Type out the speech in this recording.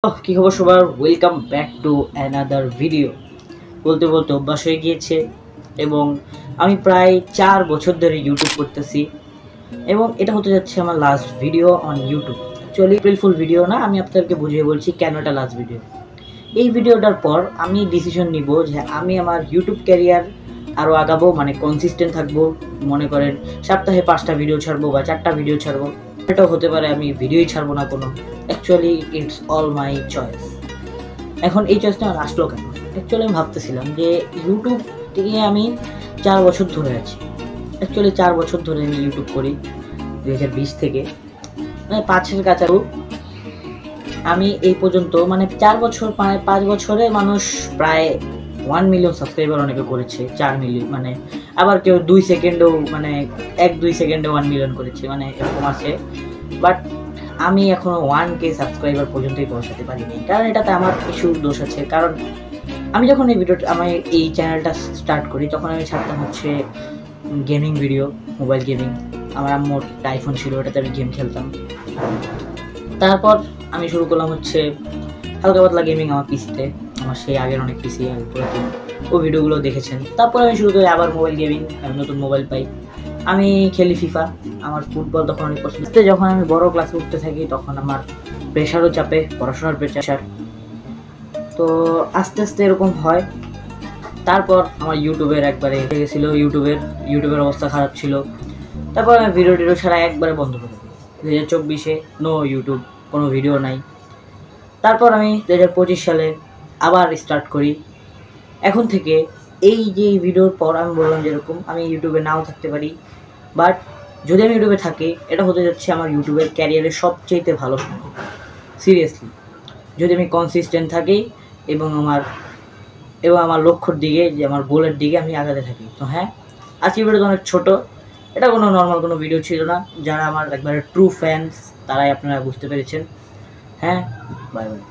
কি খবর সবার, welcome back to another video. বলতে বলতে অভ্যাস হয়ে গিয়েছে এবং আমি প্রায় 4 বছর ধরে ইউটিউব করতেছি এবং এটা হতে যাচ্ছে আমার last video on YouTube. Actually April full video না, আমি আপনাদেরকে বুঝিয়ে বলছি কেন এটা লাস্ট ভিডিও। এই ভিডিওটার পর আমি ডিসিশন নিব যে আমি আমার ইউটিউব ক্যারিয়ার আরও আগাবো, মানে কনসিস্টেন্ট থাকবো। মনে করেন সপ্তাহে 5টা ভিডিও ছাড়বো বা 4টা ভিডিও ছাড়বো, এটাও হতে পারে আমি ভিডিওই ছাড়বো না কোনো। Actually it's all my choice. এখন এই চয়েসটা আমার আসলো কেন? অ্যাকচুয়ালি আমি ভাবতেছিলাম যে ইউটিউব থেকে আমি 4 বছর ধরে আছি। অ্যাকচুয়ালি 4 বছর ধরে আমি ইউটিউব করি 2020 থেকে, মানে 5-এর কাছাকাছি। আমি এই পর্যন্ত মানে 4 বছর, মানে 5 বছরে মানুষ প্রায় 1 মিলিয়ন সাবস্ক্রাইবার অনেকে করেছে, 4 মিলিয়ন, মানে আবার কেউ 2 সেকেন্ডেও, মানে 1-2 সেকেন্ডে 1 মিলিয়ন করেছে, মানে এরকম আছে। বাট আমি এখনো 1K সাবস্ক্রাইবার পর্যন্তই পৌঁছাতে পারিনি, কারণ এটাতে আমার কিছু দোষ আছে। কারণ আমি যখন আমি এই চ্যানেলটা স্টার্ট করি তখন আমি ছাড়তাম হচ্ছে গেমিং ভিডিও, মোবাইল গেমিং। আমার আম্মুর আইফোন ছিল, ওটাতে আমি গেম খেলতাম। তারপর আমি শুরু করলাম হচ্ছে হালকা পাতলা গেমিং আমার পিসিতে, আমার সেই আগের অনেক পিসি আগে পুরাতন, ও ভিডিওগুলো দেখেছেন। তারপর আমি শুরু করি আবার মোবাইল গেমিং, আমি নতুন মোবাইল পাই, আমি খেলি ফিফা। আমার ফুটবল তখন অনেক পছন্দ। যখন আমি বড় ক্লাসে উঠতে থাকি তখন আমার প্রেশারও চাপে, পড়াশোনার প্রেশার। তো আস্তে আস্তে এরকম হয়। তারপর আমার ইউটিউবের একবারে গেছিলো, ইউটিউবের অবস্থা খারাপ ছিল। তারপর আমি ভিডিও ছাড়া একবারে বন্ধ করে দিই। 2024-এ নো ইউটিউব, কোনো ভিডিও নাই। তারপর আমি 2025 সালে আবার স্টার্ট করি। এখন থেকে এই যে ভিডিওর পর আমি বললাম যেরকম আমি ইউটিউবে নাও থাকতে পারি, বাট যদি আমি ইউটিউবে থাকি এটা হতে যাচ্ছে আমার ইউটিউবের ক্যারিয়ারের সবচেয়ে ভালো সময়। সিরিয়াসলি, যদি আমি কনসিস্টেন্ট থাকি এবং আমার লক্ষ্যর দিকে, যে আমার গোলের দিকে আমি আগাতে থাকি। তো হ্যাঁ, আজকের ভিডিওটা অনেক ছোটো, এটা কোনো নর্মাল কোনো ভিডিও ছিল না। যারা আমার একবারে ট্রু ফ্যান্স তারাই আপনারা বুঝতে পেরেছেন। হ্যাঁ, বাই বাই।